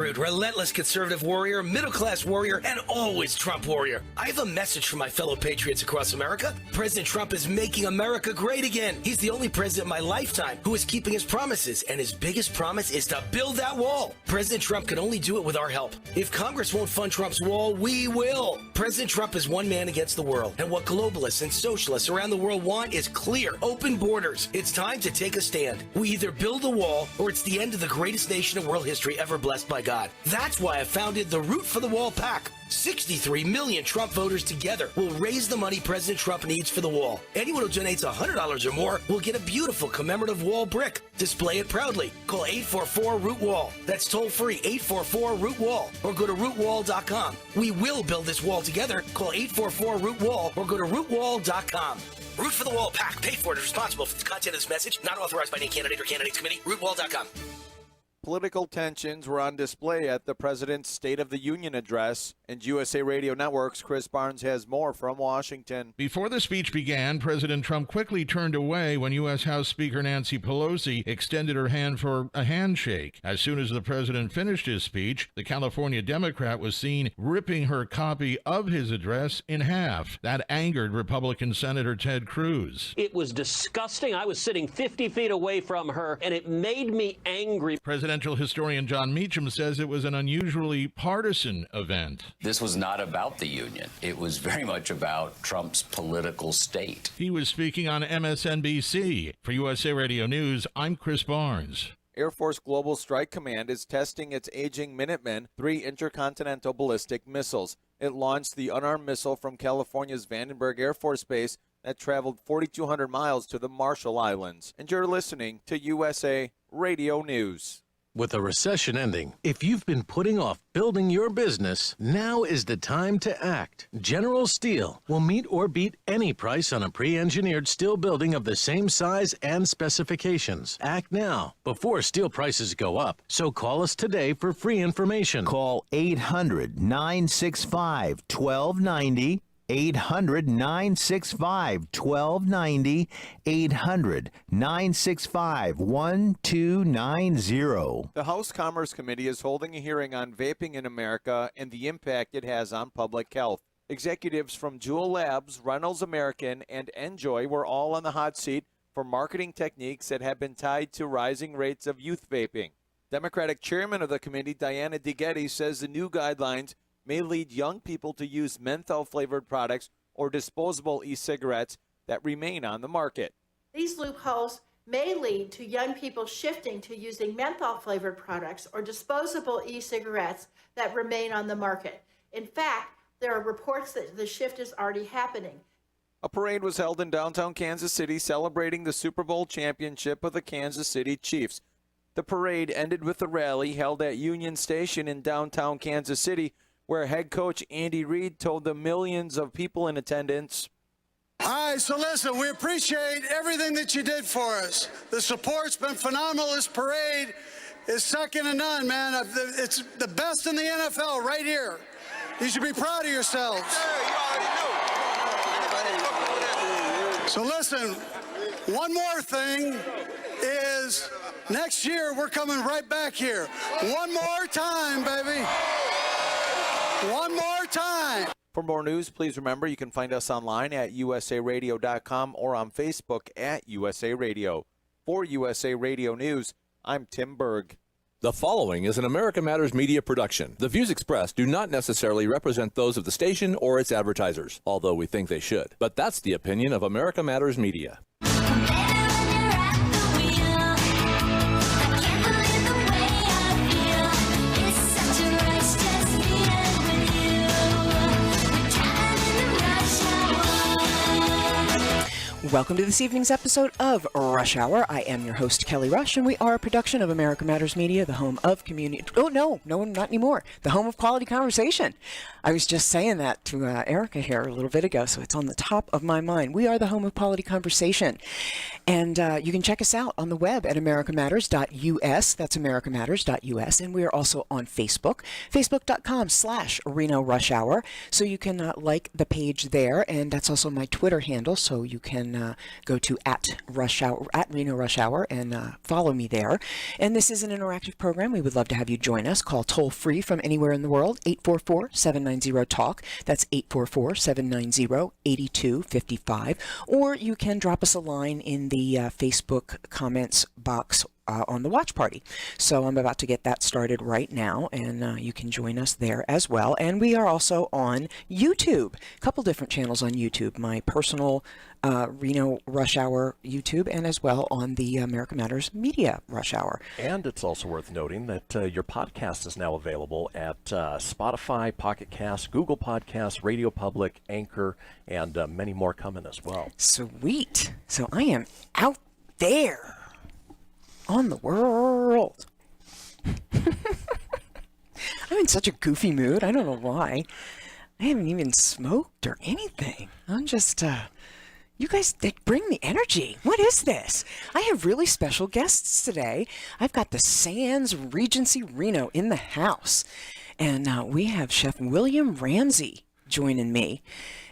Relentless conservative warrior, middle-class warrior, and always Trump warrior. I have a message for my fellow patriots across America. President Trump is making America great again. He's the only president in my lifetime who is keeping his promises, and his biggest promise is to build that wall. President Trump can only do it with our help. If Congress won't fund Trump's wall, we will. President Trump is one man against the world, and what globalists and socialists around the world want is clear, open borders. It's time to take a stand. We either build a wall, or it's the end of the greatest nation in world history ever blessed by God. That's why I founded the Root for the Wall PAC. 63 million Trump voters together will raise the money President Trump needs for the wall. Anyone who donates $100 or more will get a beautiful commemorative wall brick. Display it proudly. Call 844-ROOT-WALL. That's toll free, 844-ROOT-WALL. Or go to rootwall.com. We will build this wall together. Call 844-ROOT-WALL or go to rootwall.com. Root for the Wall PAC. Paid for and is responsible for the content of this message. Not authorized by any candidate or candidates committee. Rootwall.com. Political tensions were on display at the President's State of the Union address, and USA Radio Network's Chris Barnes has more from Washington. Before the speech began, President Trump quickly turned away when U.S. House Speaker Nancy Pelosi extended her hand for a handshake. As soon as the president finished his speech, the California Democrat was seen ripping her copy of his address in half. That angered Republican Senator Ted Cruz. It was disgusting. I was sitting 50 feet away from her, and it made me angry. Presidential historian John Meacham says it was an unusually partisan event. This was not about the union. It was very much about Trump's political state. He was speaking on MSNBC. For USA Radio News, I'm Chris Barnes. Air Force Global Strike Command is testing its aging Minuteman III intercontinental ballistic missiles. It launched the unarmed missile from California's Vandenberg Air Force Base that traveled 4,200 miles to the Marshall Islands. And you're listening to USA Radio News. With a recession ending, if you've been putting off building your business, now is the time to act. General Steel will meet or beat any price on a pre-engineered steel building of the same size and specifications. Act now, before steel prices go up. So call us today for free information. Call 800-965-1290. 800-965-1290, 800-965-1290. The House Commerce Committee is holding a hearing on vaping in America and the impact it has on public health. Executives from Juul Labs, Reynolds American, and Enjoy were all on the hot seat for marketing techniques that have been tied to rising rates of youth vaping. Democratic chairman of the committee, Diana DeGetti, says the new guidelines may lead young people to use menthol-flavored products or disposable e-cigarettes that remain on the market. These loopholes may lead to young people shifting to using menthol-flavored products or disposable e-cigarettes that remain on the market. In fact, there are reports that the shift is already happening. A parade was held in downtown Kansas City celebrating the Super Bowl championship of the Kansas City Chiefs. The parade ended with a rally held at Union Station in downtown Kansas City, where head coach Andy Reid told the millions of people in attendance, all right, so listen, we appreciate everything that you did for us. The support's been phenomenal. This parade is second to none, man. It's the best in the NFL right here. You should be proud of yourselves. So listen, one more thing is next year we're coming right back here. One more time, baby. One more time. For more news, please remember you can find us online at usaradio.com or on Facebook at USA Radio. For USA Radio News, I'm Tim Berg. The following is an America Matters Media production. The views expressed do not necessarily represent those of the station or its advertisers, although we think they should. But that's the opinion of America Matters Media. Welcome to this evening's episode of Rush Hour. I am your host, Kelly Rush, and we are a production of America Matters Media, the home of community... Oh, no, not anymore. The home of quality conversation. I was just saying that to Erica here a little bit ago, so it's on the top of my mind. We are the home of quality conversation. And you can check us out on the web at americamatters.us. That's americamatters.us. And we are also on Facebook, facebook.com/Reno Rush Hour. So you can like the page there, and that's also my Twitter handle, so you can can go to at Reno Rush Hour and follow me there. And this is an interactive program. We would love to have you join us. Call toll free from anywhere in the world, 844-790-TALK. That's 844-790-8255. Or you can drop us a line in the Facebook comments box on the watch party. So I'm about to get that started right now, and you can join us there as well. And we are also on YouTube, a couple different channels on YouTube, my personal Reno Rush Hour YouTube, and as well on the America Matters Media Rush Hour. And it's also worth noting that your podcast is now available at Spotify, Pocket Cast, Google Podcasts, Radio Public, Anchor, and many more coming as well. Sweet. So I am out there on the world. I'm in such a goofy mood. I don't know why. I haven't even smoked or anything. I'm just, you guys, they bring the energy. What is this? I have really special guests today. I've got the Sands Regency Reno in the house. And we have Chef William Ramsey joining me.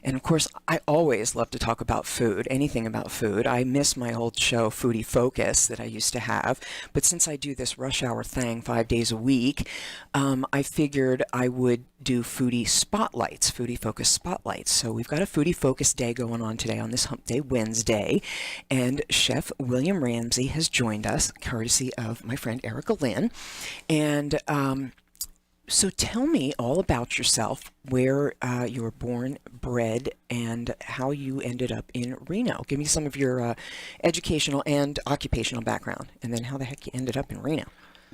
And of course, I always love to talk about food, anything about food. I miss my old show, Foodie Focus, that I used to have. But since I do this rush hour thing 5 days a week, I figured I would do Foodie Spotlights, Foodie Focus Spotlights. So we've got a Foodie Focus day going on today on this Hump Day Wednesday. And Chef William Ramsey has joined us, courtesy of my friend Erica Lynn. And so tell me all about yourself, where you were born, bred, and how you ended up in Reno. Give me some of your educational and occupational background, and then how the heck you ended up in Reno.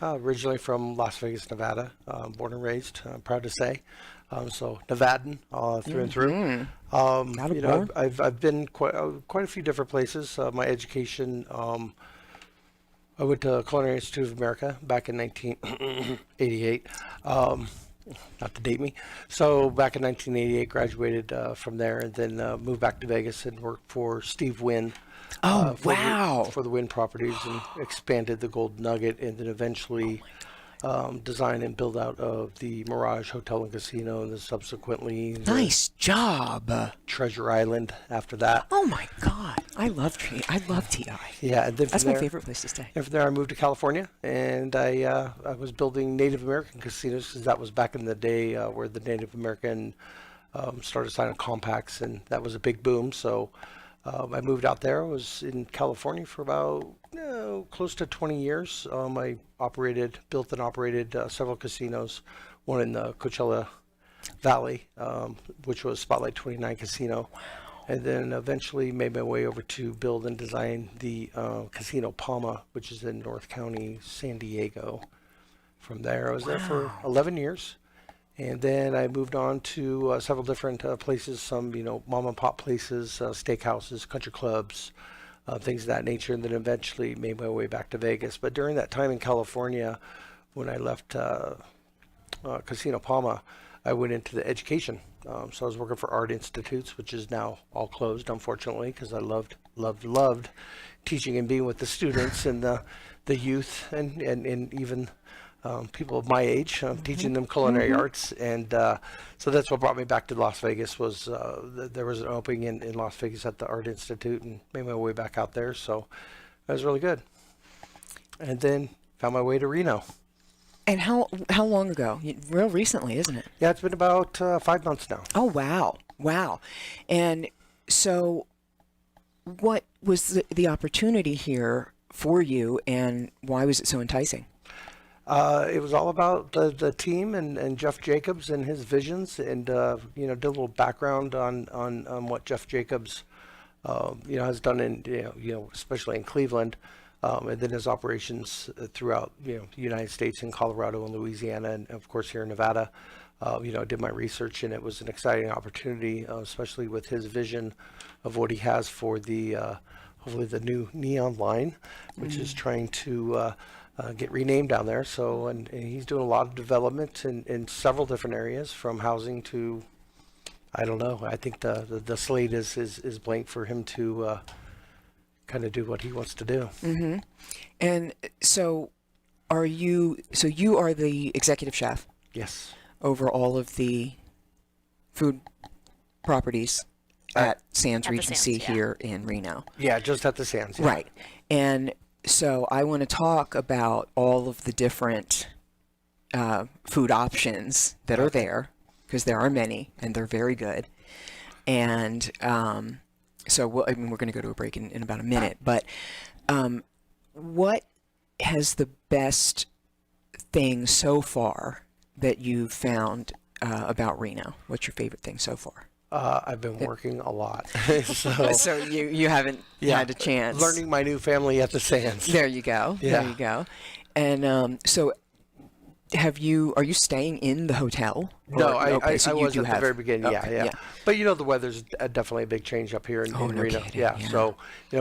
Originally from Las Vegas, Nevada, born and raised, I'm proud to say. So Nevadan through and through. I've been quite a few different places. My education, I went to Culinary Institute of America back in 1988. Not to date me. So back in 1988, graduated from there, and then moved back to Vegas and worked for Steve Wynn. For the Wynn Properties, and expanded the Gold Nugget, and then eventually design and build out of the Mirage Hotel and Casino, and then subsequently nice job Treasure Island after that. Oh my God, I love TI. Yeah, and then that's my favorite place to stay. And from there I moved to California, and I was building Native American casinos, because that was back in the day where the Native American started signing compacts, and that was a big boom. So I moved out there. I was in California for about close to 20 years. I built and operated several casinos, one in the Coachella Valley, which was Spotlight 29 Casino. Wow. And then eventually made my way over to build and design the Casino Palma, which is in North County, San Diego. From there, I was there for 11 years. And then I moved on to several different places, some, mom and pop places, steakhouses, country clubs, things of that nature, and then eventually made my way back to Vegas. But during that time in California, when I left Casino Palma, I went into the education. So I was working for Art Institutes, which is now all closed, unfortunately, because I loved teaching and being with the students and the youth and even people of my age, teaching them culinary arts. And so that's what brought me back to Las Vegas. Was there was an opening in Las Vegas at the Art Institute, and made my way back out there. So that was really good. And then found my way to Reno. And how long ago? Real recently, isn't it? Yeah, it's been about 5 months now. Oh, wow. And so what was the opportunity here for you, and why was it so enticing? It was all about the team and Jeff Jacobs and his visions, and did a little background on what Jeff Jacobs has done in especially in Cleveland, and then his operations throughout the United States, in Colorado and Louisiana, and of course here in Nevada. I did my research, and it was an exciting opportunity, especially with his vision of what he has for the hopefully the new Neon line, which is trying to get renamed down there. So, and he's doing a lot of development in several different areas, from housing to, I don't know, I think the slate is blank for him to kind of do what he wants to do. Mm-hmm. And so you are the executive chef? Yes. Over all of the food properties at Sands At the Regency Sands, yeah. here in Reno. Yeah, just at the Sands. Yeah. Right. And so I want to talk about all of the different food options that are there, because there are many and they're very good. And so we're going to go to a break in about a minute. But what has the best thing so far that you've found about Reno? What's your favorite thing so far? I've been working a lot. So you haven't had a chance. Learning my new family at the Sands. There you go. Yeah. There you go. And so are you staying in the hotel? No, I so you was do at the have- very beginning. okay, Yeah. But the weather's definitely a big change up here in Oh, no Reno. kidding, Yeah. yeah. So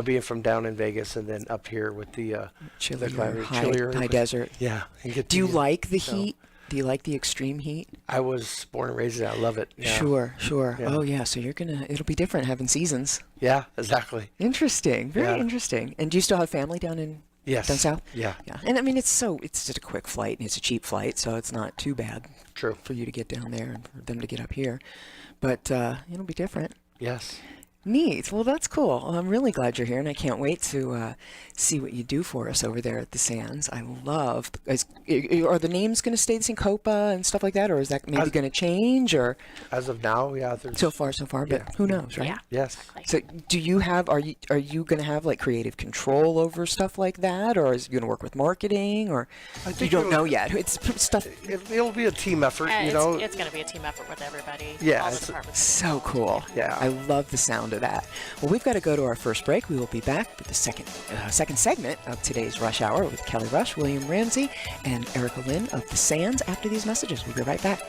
being from down in Vegas and then up here with the Chillier, climate, high desert. Yeah. Do you like the heat? Do you like the extreme heat? I was born and raised in it. I love it. Yeah. Sure. Yeah. Oh yeah, so it'll be different having seasons. Yeah, exactly. Interesting. Very Yeah. interesting. And do you still have family down in Yes. down south? Yeah. Yeah. And I mean it's just a quick flight and it's a cheap flight, so it's not too bad. True. For you to get down there and for them to get up here. But it'll be different. Yes. Neat. Well, that's cool. Well, I'm really glad you're here, and I can't wait to see what you do for us over there at the Sands. I love. Are the names going to stay the same, Copa and stuff like that, or is that maybe going to change? Or as of now, yeah. So far, but who knows, right? Yeah. Yes. So, do you have? Are you going to have like creative control over stuff like that, or is you going to work with marketing, or you don't know yet? It's stuff. It'll be a team effort. It's going to be a team effort with everybody. Yeah. All the departments. So cool. Yeah. I love the sound of that. Well, we've got to go to our first break. We will be back with the second segment of today's Rush Hour with Kelly Rush, William Ramsey, and Erica Lynn of the Sands after these messages. We'll be right back.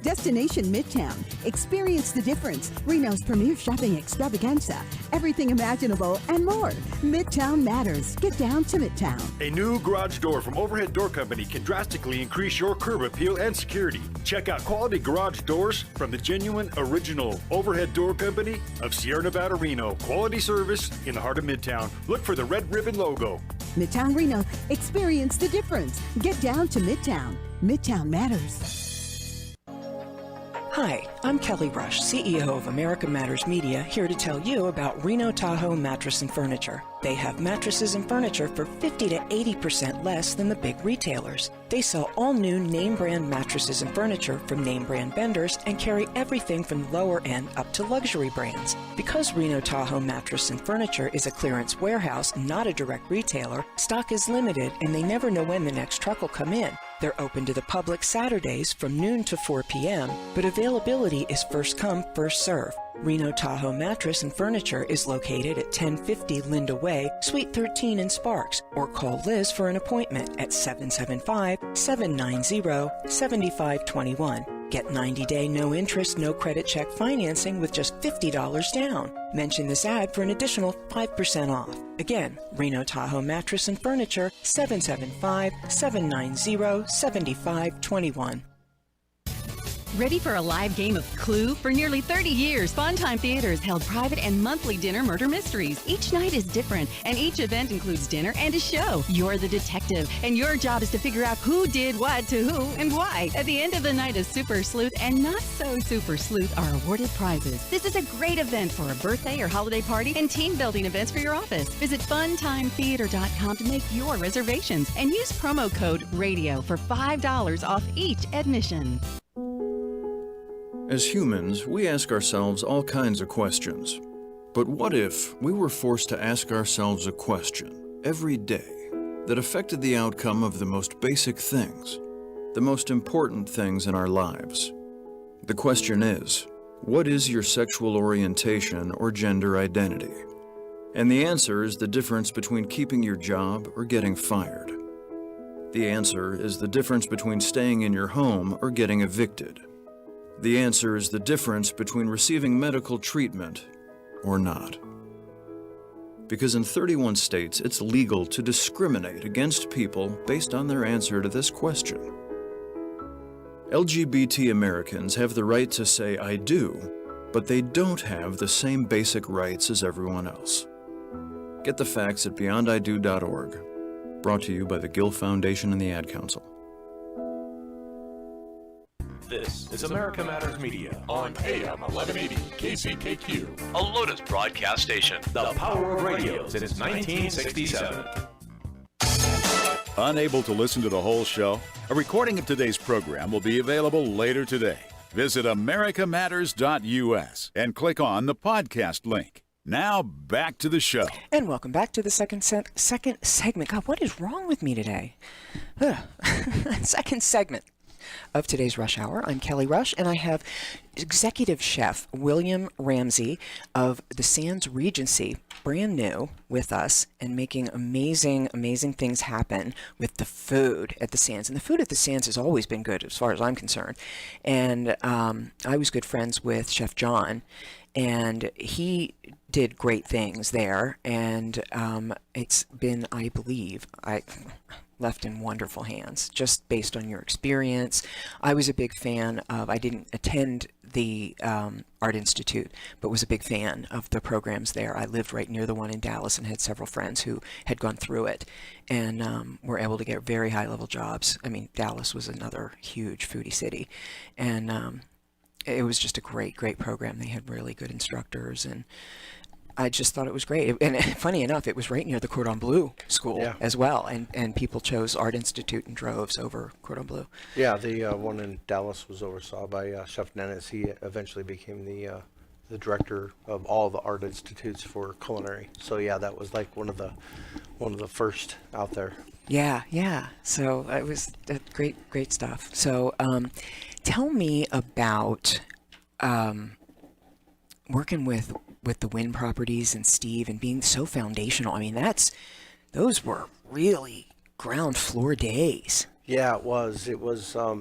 Destination Midtown. Experience the difference. Reno's premier shopping extravaganza. Everything imaginable and more. Midtown matters. Get down to Midtown. A new garage door from Overhead Door Company can drastically increase your curb appeal and security. Check out quality garage doors from the genuine original Overhead Door Company of Sierra Nevada, Reno. Quality service in the heart of Midtown. Look for the red ribbon logo. Midtown Reno. Experience the difference. Get down to Midtown. Midtown matters. Hi, I'm Kelly Rush, CEO of America Matters Media, here to tell you about Reno Tahoe Mattress and Furniture. They have mattresses and furniture for 50 to 80% less than the big retailers. They sell all new name brand mattresses and furniture from name brand vendors and carry everything from lower end up to luxury brands. Because Reno Tahoe Mattress and Furniture is a clearance warehouse, not a direct retailer, stock is limited and they never know when the next truck will come in. They're open to the public Saturdays from noon to 4 p.m., but availability is first come, first serve. Reno Tahoe Mattress and Furniture is located at 1050 Linda Way, Suite 13 in Sparks, or call Liz for an appointment at 775-790-7521. Get 90-day no interest, no credit check financing with just $50 down. Mention this ad for an additional 5% off. Again, Reno Tahoe Mattress and Furniture, 775-790-7521. Ready for a live game of Clue? For nearly 30 years, Fun Time Theaters held private and monthly dinner murder mysteries. Each night is different, and each event includes dinner and a show. You're the detective, and your job is to figure out who did what to who and why. At the end of the night, a super sleuth and not so super sleuth are awarded prizes. This is a great event for a birthday or holiday party and team building events for your office. Visit funtimetheater.com to make your reservations and use promo code RADIO for $5 off each admission. As humans, we ask ourselves all kinds of questions. But what if we were forced to ask ourselves a question every day that affected the outcome of the most basic things, the most important things in our lives? The question is, what is your sexual orientation or gender identity? And the answer is the difference between keeping your job or getting fired. The answer is the difference between staying in your home or getting evicted. The answer is the difference between receiving medical treatment or not. Because in 31 states, it's legal to discriminate against people based on their answer to this question. LGBT Americans have the right to say, "I do," but they don't have the same basic rights as everyone else. Get the facts at beyondido.org. Brought to you by the Gill Foundation and the Ad Council. This is America Matters Media on AM 1180 KCKQ, a Lotus broadcast station. The power of radio since 1967. Unable to listen to the whole show? A recording of today's program will be available later today. Visit americamatters.us and click on the podcast link. Now back to the show. And welcome back to the second segment. God, what is wrong with me today? Second segment of today's Rush Hour. I'm Kelly Rush, and I have executive chef William Ramsey of the Sands Regency, brand new, with us and making amazing, amazing things happen with the food at the Sands. And the food at the Sands has always been good as far as I'm concerned. And I was good friends with Chef John, and he did great things there. And it's been, I believe, left in wonderful hands, just based on your experience. I was a big fan of, I didn't attend the Art Institute, but was a big fan of the programs there. I lived right near the one in Dallas and had several friends who had gone through it and were able to get very high-level jobs. I mean, Dallas was another huge foodie city, and it was just a great, great program. They had really good instructors, and I just thought it was great. And funny enough, it was right near the Cordon Bleu school as well. And people chose Art Institute in droves over Cordon Bleu. Yeah, the one in Dallas was oversaw by Chef Nennis. He eventually became the director of all the art institutes for culinary. So yeah, that was like one of the first out there. Yeah. So it was great stuff. So tell me about working with the Wynn Properties and Steve and being so foundational. I mean, those were really ground floor days. Yeah, it was. I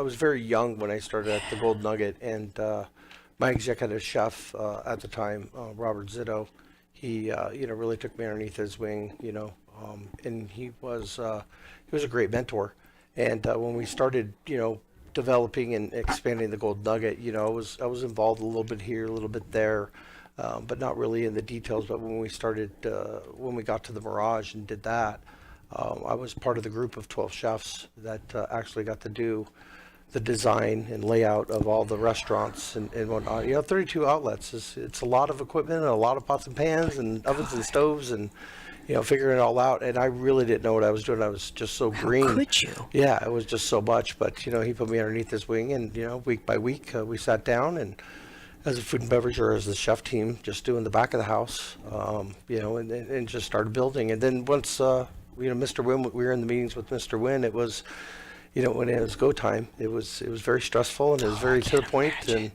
was very young when I started at the Gold Nugget, and my executive chef at the time, Robert Zito, he really took me underneath his wing, and he was a great mentor. And when we started, developing and expanding the Gold Nugget, I was involved a little bit here, a little bit there, but not really in the details. But when we started, when we got to the Mirage and did that, I was part of the group of 12 chefs that actually got to do the design and layout of all the restaurants and whatnot. 32 outlets. It's a lot of equipment and a lot of pots and pans and ovens and stoves and figuring it all out. And I really didn't know what I was doing. I was just so green. How could you? Yeah, it was just so much. But, he put me underneath his wing, and, week by week, we sat down and as a food and beverage or as the chef team, just doing the back of the house, and just started building. And then once, Mr. Wynn, we were in the meetings with Mr. Wynn, it was, when it was go time, it was very stressful and it was very to the point. And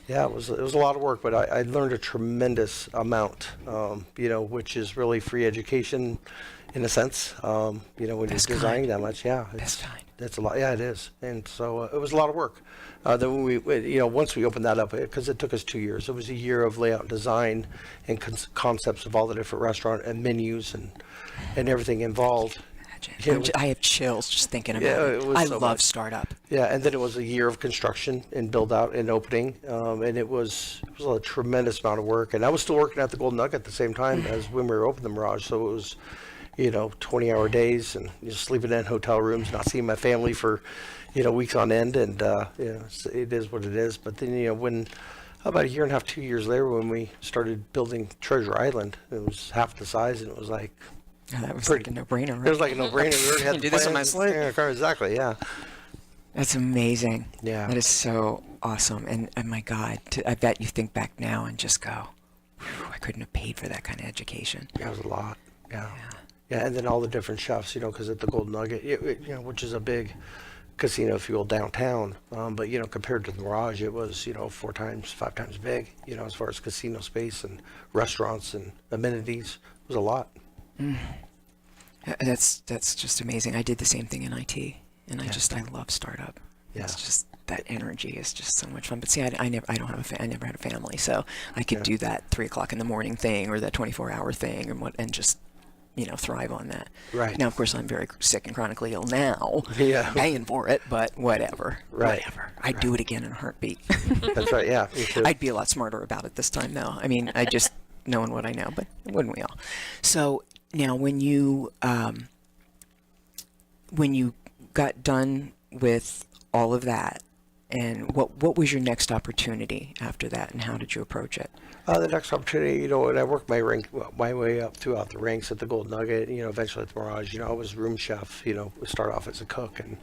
yeah, it was a lot of work, but I learned a tremendous amount, which is really free education in a sense, when you're designing that much. Yeah, that's a lot. Yeah, it is. And so it was a lot of work. Then we once we opened that up, because it took us 2 years, it was a year of layout and design and concepts of all the different restaurant and menus and everything involved. I have chills just thinking about it. I love startup. Yeah, and then it was a year of construction and build out and opening, and it was a tremendous amount of work. And I was still working at the Golden Nugget at the same time as when we were opening the Mirage, so it was 20-hour days and just sleeping in hotel rooms, not seeing my family for weeks on end, and it is what it is. But then when about a year and a half, 2 years later, when we started building Treasure Island, it was half the size, and it was like. That was like a no-brainer, right? It was like a no-brainer. We already had do this on my slate. Yeah, exactly, yeah. That's amazing. Yeah. That is so awesome. And my God, I bet you think back now and just go, I couldn't have paid for that kind of education. Yeah, it was a lot. Yeah. And then all the different chefs, because at the Golden Nugget, which is a big casino, if you will, downtown. But, compared to the Mirage, it was, 4 times, 5 times big, as far as casino space and restaurants and amenities. It was a lot. That's just amazing. I did the same thing in IT, and I love startup. Yeah. It's just that energy is just so much fun. But see, I never had a family, so I could do that 3 o'clock in the morning thing or that 24-hour thing and just thrive on that. Right. Now, of course, I'm very sick and chronically ill now. Yeah. Paying for it, but whatever. Right. Whatever. I'd do it again in a heartbeat. That's right. Yeah. I'd be a lot smarter about it this time, though. I mean, I just knowing what I know, but wouldn't we all? So. Now, when you got done with all of that, And what was your next opportunity after that, and how did you approach it? The next opportunity, and I worked my way up throughout the ranks at the Gold Nugget, eventually at the Mirage. I was room chef, start off as a cook and,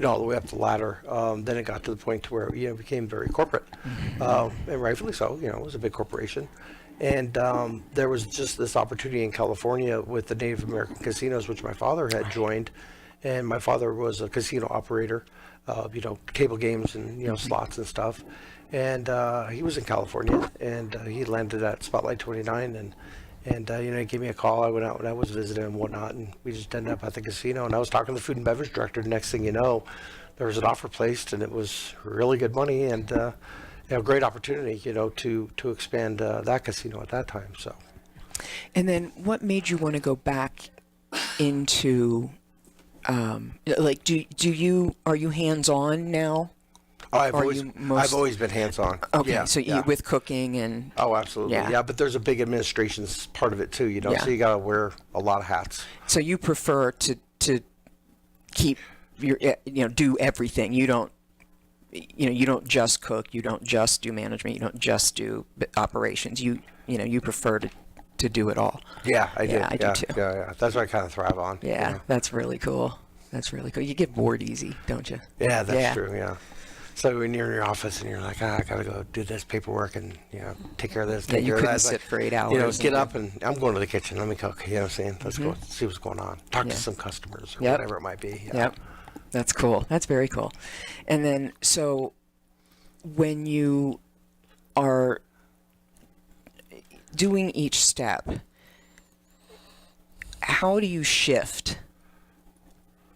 all the way up the ladder. Then it got to the point to where, it became very corporate, and rightfully so. It was a big corporation. And there was just this opportunity in California with the Native American casinos, which my father had joined. And my father was a casino operator, table games and, slots and stuff. And he was in California, and he landed at Spotlight 29, and he gave me a call. I went out when I was visiting and whatnot, and we just ended up at the casino. And I was talking to the food and beverage director. The next thing you know, there was an offer placed, and it was really good money and a great opportunity, to expand that casino at that time. So. And then, what made you want to go back into? Are you hands-on now? Oh, I've always been hands-on. Okay, yeah, so you with cooking and... Oh, absolutely. Yeah, but there's a big administration part of it too, Yeah. So you got to wear a lot of hats. So you prefer to keep your, do everything. You don't, you don't just cook. You don't just do management. You don't just do operations. You prefer to do it all. Yeah, I do. Yeah, I do too. Yeah. That's what I kind of thrive on. Yeah, that's really cool. That's really cool. You get bored easy, don't you? Yeah, that's true. Yeah. So when you're in your office and you're like, I gotta go do this paperwork and take care of this. Take care of that. Couldn't sit for 8 hours. Get up and I'm going to the kitchen. Let me cook. You know what I'm saying? Let's go see what's going on. Talk to some customers or whatever it might be. Yep. That's cool. That's very cool. And then, so when you are doing each step, how do you shift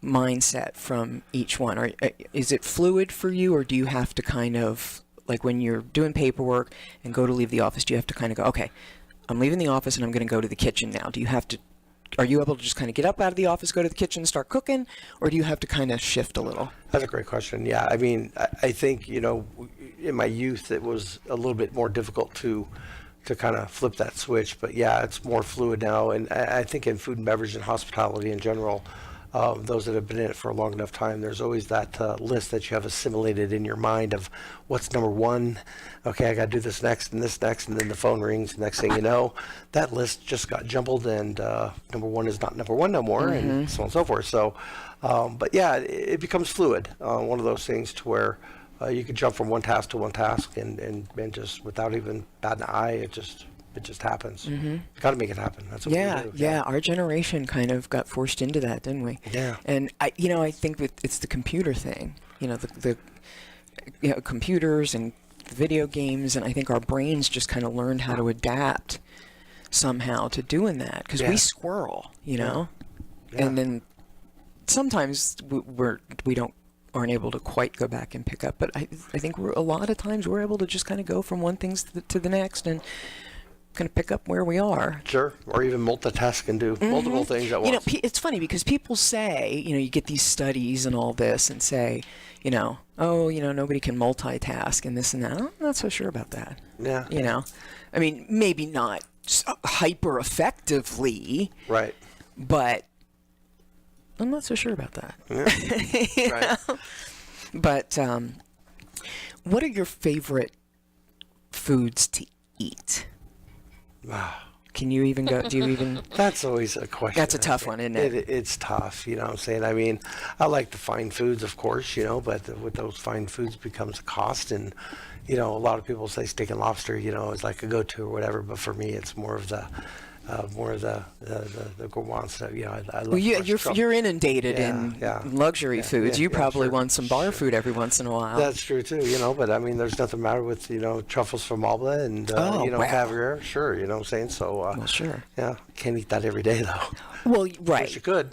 mindset from each one? Or is it fluid for you, or do you have to kind of, like when you're doing paperwork and go to leave the office, do you have to kind of go, okay, I'm leaving the office and I'm going to go to the kitchen now? Are you able to just kind of get up out of the office, go to the kitchen, start cooking, or do you have to kind of shift a little? That's a great question. Yeah, I mean, I think, in my youth, it was a little bit more difficult to kind of flip that switch. But yeah, it's more fluid now. And I think in food and beverage and hospitality in general, those that have been in it for a long enough time, there's always that list that you have assimilated in your mind of what's number one. Okay, I got to do this next, and then the phone rings. Next thing you know, that list just got jumbled, and number one is not number one no more, and so on and so forth. So, but yeah, it becomes fluid. One of those things to where you can jump from one task to one task, and just without even batting an eye, it just happens. You got to make it happen. That's what we do. Yeah. Our generation kind of got forced into that, didn't we? Yeah. And I think it's the computer thing. The computers and the video games, and I think our brains just kind of learned how to adapt somehow to doing that, because we squirrel, and then sometimes we aren't able to quite go back and pick up. But I think a lot of times we're able to just kind of go from one thing to the next and kind of pick up where we are. Sure. Or even multitask and do multiple things at once. It's funny because people say, you get these studies and all this and say, nobody can multitask and this and that. I'm not so sure about that. Yeah. I mean, maybe not hyper effectively. Right. But I'm not so sure about that. Yeah. Right. But what are your favorite foods to eat? Can you even go? Do you even? That's always a question. That's a tough one, isn't it? It's tough. You know what I'm saying? I mean, I like the fine foods, of course, but with those fine foods becomes a cost. And, a lot of people say steak and lobster, is like a go-to or whatever. But for me, it's more of the gourmand stuff. I love you're inundated in luxury foods. You probably want some bar food every once in a while. That's true too, but I mean, there's nothing matter with truffles from Alba and caviar. Sure, you know what I'm saying. So well, sure. Yeah, can't eat that every day though. Well, right. Wish you could.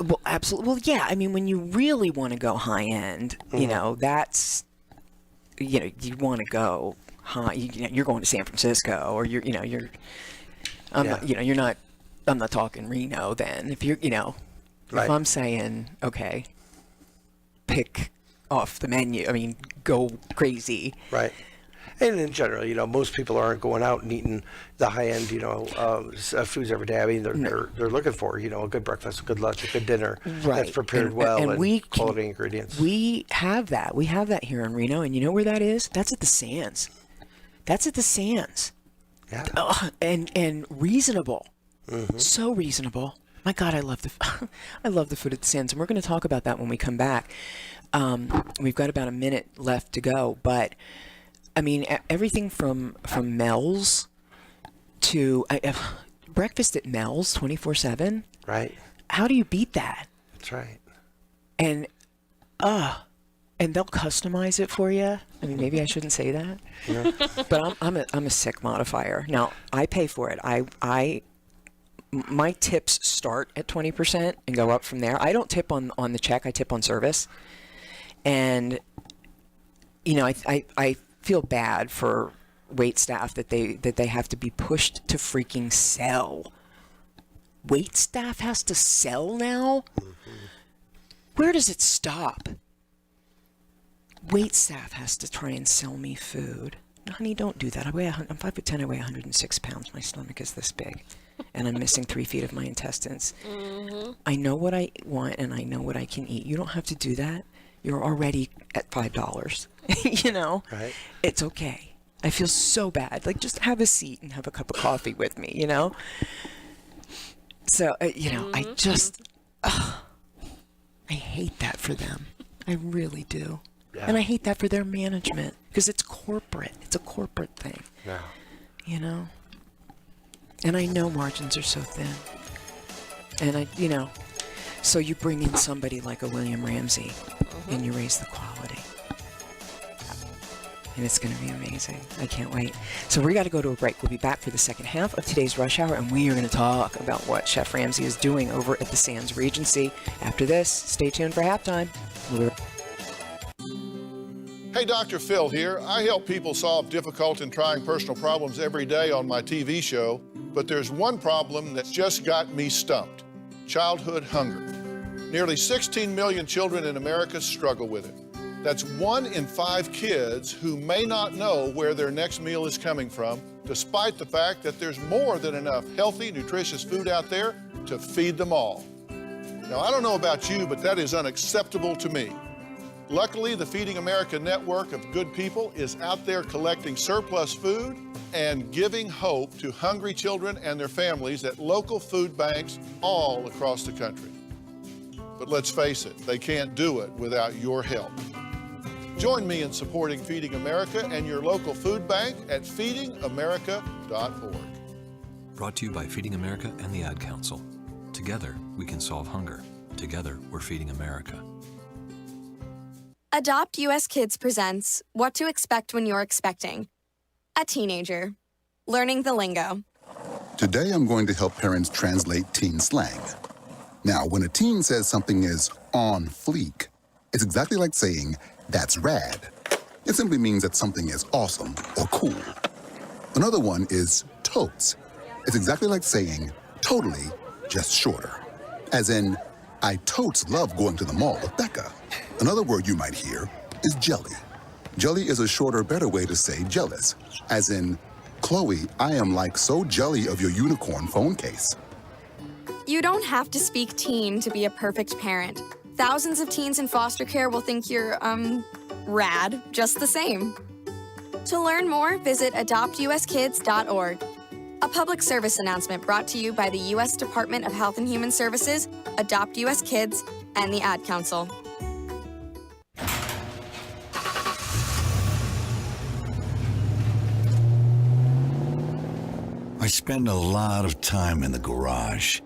Well, absolutely. Well, yeah. I mean, when you really want to go high end, that's you want to go high. You're going to San Francisco, or you're. I'm not talking Reno then. If you're, if I'm saying, okay, pick off the menu, I mean, go crazy. Right. And in general, most people aren't going out and eating the high-end, foods every day. I mean, they're looking for, a good breakfast, a good lunch, a good dinner that's prepared and quality ingredients. We have that. We have that here in Reno, and you know where that is? That's at the Sands. Yeah. And reasonable. Mm-hmm. So reasonable. My God, I love the food at the Sands, and we're going to talk about that when we come back. We've got about a minute left to go, but I mean, everything from Mel's to breakfast at Mel's 24/7. Right. How do you beat that? That's right. And they'll customize it for you. I mean, maybe I shouldn't say that, Yeah. but I'm a sick modifier. Now I pay for it. My tips start at 20% and go up from there. I don't tip on the check. I tip on service. And, I feel bad for wait staff that they have to be pushed to freaking sell. Wait staff has to sell now? Mm-hmm. Where does it stop? Wait staff has to try and sell me food. Honey, don't do that. I'm 5'10", I weigh 106 pounds. My stomach is this big. And I'm missing 3 feet of my intestines. Mm-hmm. I know what I want and I know what I can eat. You don't have to do that. You're already at $5. Right. It's okay. I feel so bad. Like, just have a seat and have a cup of coffee with me, So, I just, I hate that for them. I really do. Yeah. And I hate that for their management because it's corporate. It's a corporate thing. Yeah. And I know margins are so thin. And so you bring in somebody like a William Ramsey and you raise the quality. And it's going to be amazing. I can't wait. So we got to go to a break. We'll be back for the second half of today's Rush Hour, and we are going to talk about what Chef Ramsey is doing over at the Sands Regency. After this, stay tuned for halftime. Hey, Dr. Phil here. I help people solve difficult and trying personal problems every day on my TV show, but there's one problem that's just got me stumped: childhood hunger. Nearly 16 million children in America struggle with it. That's 1 in 5 kids who may not know where their next meal is coming from, despite the fact that there's more than enough healthy, nutritious food out there to feed them all. Now, I don't know about you, but that is unacceptable to me. Luckily, the Feeding America network of good people is out there collecting surplus food and giving hope to hungry children and their families at local food banks all across the country. But let's face it, they can't do it without your help. Join me in supporting Feeding America and your local food bank at feedingamerica.org. Brought to you by Feeding America and the Ad Council. Together, we can solve hunger. Together, we're feeding America. Adopt US Kids presents What to Expect When You're Expecting. A teenager. Learning the lingo. Today I'm going to help parents translate teen slang. Now, when a teen says something is on fleek, it's exactly like saying, "That's rad." It simply means that something is awesome or cool. Another one is totes. It's exactly like saying totally, just shorter. As in, I totes love going to the mall with Becca. Another word you might hear is jelly. Jelly is a shorter, better way to say jealous. As in, Chloe, I am like so jelly of your unicorn phone case. You don't have to speak teen to be a perfect parent. Thousands of teens in foster care will think you're, rad just the same. To learn more, visit adoptuskids.org. A public service announcement brought to you by the U.S. Department of Health and Human Services, Adopt U.S. Kids, and the Ad Council. I spend a lot of time in the garage,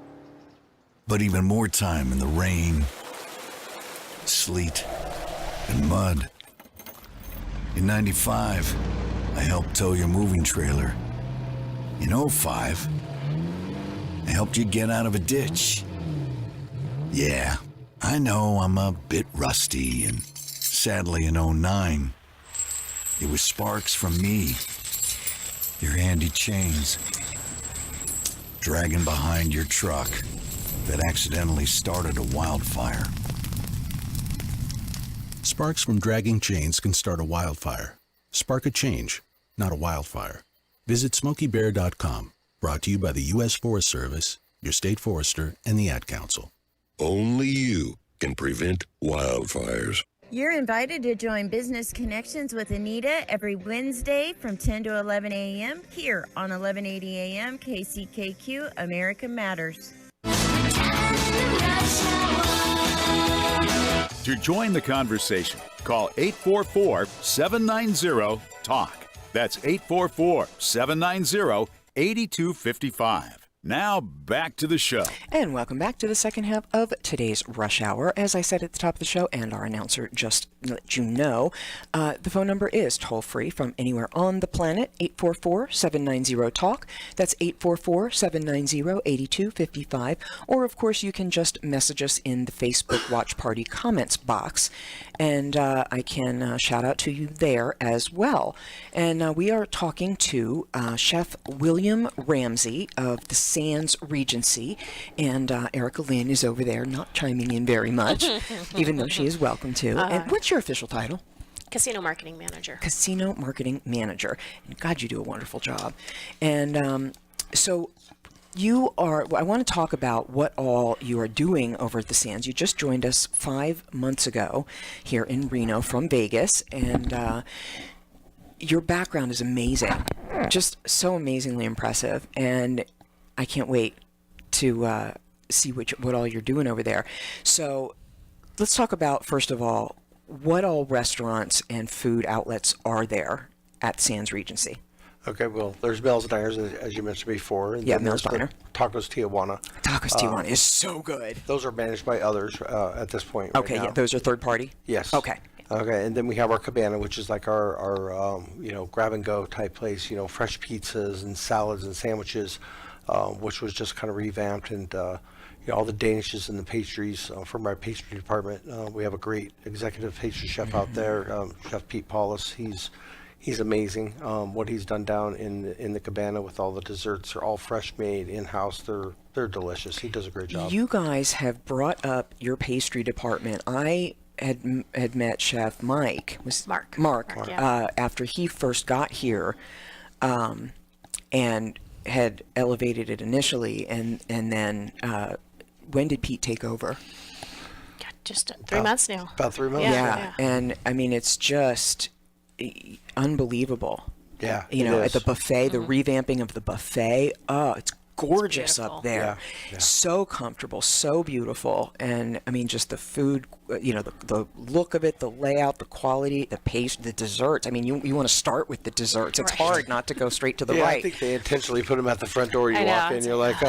but even more time in the rain, sleet, and mud. In '95, I helped tow your moving trailer. In '05, I helped you get out of a ditch. Yeah, I know I'm a bit rusty, and sadly in '09, it was sparks from me, your handy chains, dragging behind your truck that accidentally started a wildfire. Sparks from dragging chains can start a wildfire. Spark a change. not a wildfire. Visit SmokeyBear.com. Brought to you by the U.S. Forest Service, your state forester, and the Ad Council. Only you can prevent wildfires. You're invited to join Business Connections with Anita every Wednesday from 10 to 11 a.m. here on 1180 a.m. KCKQ America Matters. To join the conversation, call 844-790-TALK. That's 844-790-8255. Now back to the show. And welcome back to the second half of today's Rush Hour. As I said at the top of the show, and our announcer just let you know, the phone number is toll-free from anywhere on the planet, 844-790-TALK. That's 844-790-8255. Or, of course, you can just message us in the Facebook Watch Party comments box, and I can shout out to you there as well. And we are talking to Chef William Ramsey of the Sands Regency, and Erica Lynn is over there not chiming in very much, even though she is welcome to. And what's your official title? Casino Marketing Manager. Casino Marketing Manager. And God, you do a wonderful job. And so you are, I want to talk about what all you are doing over at the Sands. You just joined us 5 months ago here in Reno from Vegas, and your background is amazing, just so amazingly impressive, and I can't wait to see what all you're doing over there. So let's talk about, first of all, what all restaurants and food outlets are there at Sands Regency? Okay, well, there's Mel's Diners, as you mentioned before. And Yeah, then Mel's there's the Diner. Tacos Tijuana. Tacos Tijuana is so good. Those are managed by others at this point. Right Okay, now. yeah, those are third party? Yes. Okay. Okay, and then we have our cabana, which is like our grab and go type place. Fresh pizzas and salads and sandwiches, which was just kind of revamped, and all the danishes and the pastries from our pastry department. We have a great executive pastry chef out there, Chef Pete Paulus. He's amazing. What he's done down in the cabana with all the desserts are all fresh made in house. They're delicious. He does a great job. You guys have brought up your pastry department. I had met Chef Mark, yeah. after he first got here, and had elevated it initially, and then when did Pete take over? Just 3 months now. About 3 months. Yeah, and I mean it's just unbelievable. Yeah, at the buffet, the revamping of the buffet. Oh, it's gorgeous up there. Yeah. So comfortable, so beautiful, and I mean just the food, the look of it, the layout, the quality, the paste, the desserts. I mean, you want to start with the desserts. It's hard not to go straight to the right. I think they intentionally put them at the front door. You walk in, you're like,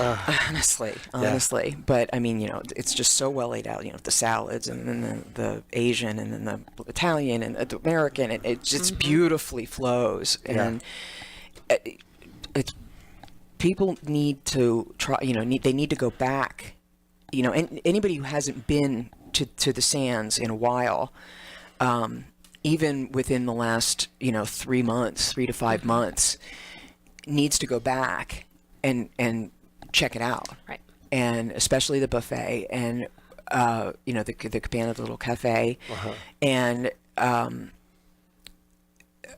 honestly. But I mean, it's just so well laid out. The salads, and then the Asian, and then the Italian, and the American. And it just beautifully flows, and it's. People need to try, they need to go back, and anybody who hasn't been to the Sands in a while, even within the last, 3 to 5 months, needs to go back and check it out. Right. And especially the buffet and, the cabana, the little cafe, and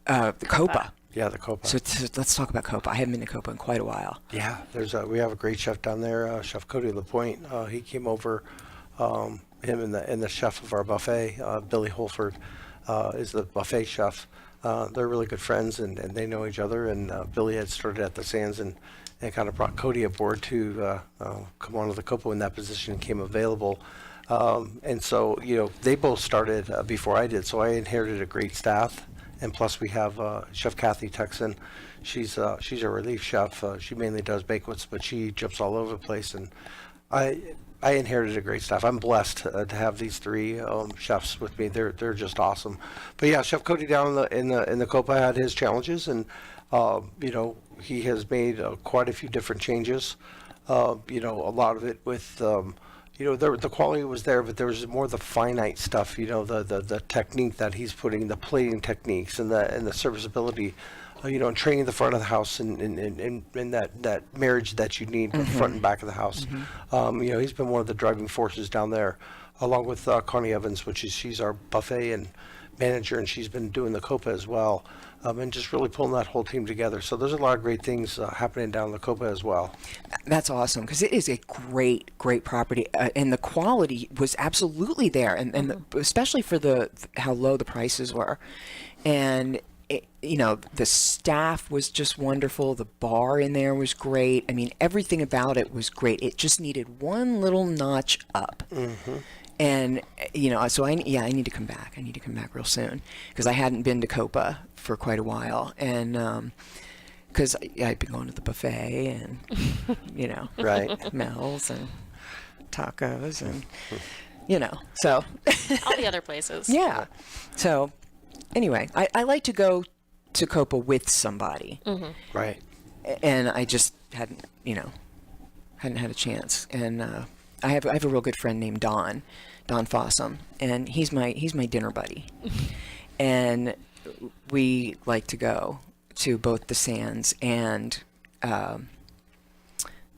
the Copa. Yeah, the Copa. So let's talk about Copa. I haven't been to Copa in quite a while. Yeah, we have a great chef down there, Chef Cody LaPointe. He came over, him and the chef of our buffet, Billy Holford, is the buffet chef. They're really good friends, and they know each other. And Billy had started at the Sands and kind of brought Cody aboard to come on to the Copa when that position came available. And so, they both started before I did, so I inherited a great staff. And plus, we have Chef Kathy Texan. She's a relief chef. She mainly does banquets, but she jumps all over the place. And I inherited a great staff. I'm blessed to have these three chefs with me. They're just awesome. But yeah, Chef Cody down in the Copa had his challenges, and he has made quite a few different changes. A lot of it with. The quality was there, but there was more the finite stuff. The technique that he's putting, the plating techniques, and the serviceability. And training the front of the house and that marriage that you need, the front and back of the house. He's been one of the driving forces down there, along with Connie Evans, she's our buffet and manager, and she's been doing the Copa as well, and just really pulling that whole team together. So there's a lot of great things happening down in the Copa as well. That's awesome, because it is a great property, and the quality was absolutely there, and especially for how low the prices were, and the staff was just wonderful. The bar in there was great. I mean, everything about it was great. It just needed one little notch up. Mm-hmm. And so I need to come back. I need to come back real soon, because I hadn't been to Copa for quite a while, and because I'd been going to the buffet and right, Mel's and tacos and so all the other places. Yeah. So anyway, I like to go to Copa with somebody. Mm-hmm. Right. And I just hadn't had a chance. And I have a real good friend named Don Fossum, and he's my dinner buddy. And we like to go to both the Sands and the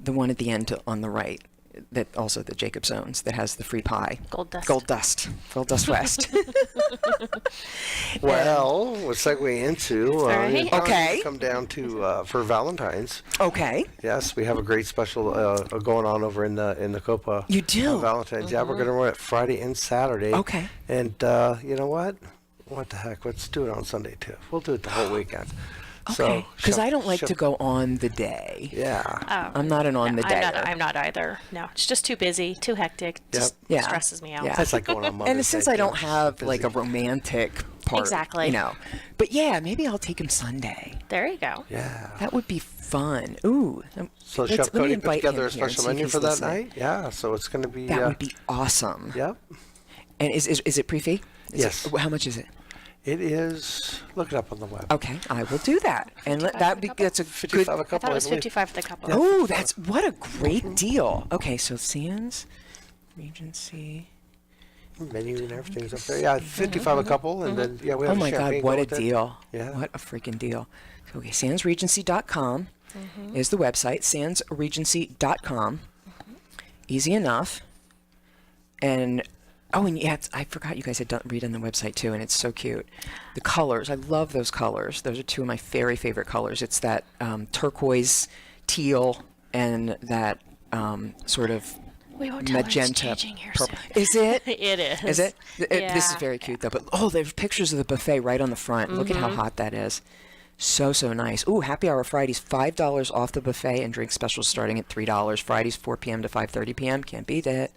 one at the end on the right, that also the Jacobs owns, that has the free pie. Gold Dust West. Well, we'll segue into right. Okay. come down to for Valentine's. Okay. Yes, we have a great special going on over in the Copa. You do? Valentine's. Yeah, we're going to run it Friday and Saturday. Okay. And you know what? What the heck? Let's do it on Sunday too. We'll do it the whole weekend. Okay, because I don't like to go on the day. Yeah. I'm not an on the day. I'm not either. No, it's just too busy, too hectic. Just stresses me out. Yeah. That's like going on Mother's And since Day, I don't too. have Busy. like a romantic part, Exactly. But yeah, maybe I'll take him Sunday. There you go. Yeah. That would be fun. Ooh. So let Chef me Cody put invite together him a here and special see if menu he's for that listening. night. Yeah. So it's going to be. That would be awesome. Yep. And is it prix? Yes. How much is it? It is. Look it up on the web. Okay, I will do that. And that's a 55 good. a couple. I thought it was believe. 55 for the couple. Oh, that's what a great deal. Okay, so Sands, Regency. Menu and everything's up there. Yeah, 55 a couple, and then we have. Oh my God, champagne what a with it. deal! Yeah. What a freaking deal. So, okay, SandsRegency.com is the website. SandsRegency.com. Easy enough. And I forgot you guys had redone the website too, and it's so cute. The colors, I love those colors. Those are two of my very favorite colors. It's that turquoise, teal, and that sort of We won't tell her it's magenta changing here purple. soon. Is it? It is. Is it? This is Yeah. very cute though. But there's pictures of the buffet right on the front. Look at how hot that is. So nice. Ooh, happy hour Fridays, $5 off the buffet, and drink specials starting at $3. Fridays 4 p.m. to 5:30 p.m. Can't beat it.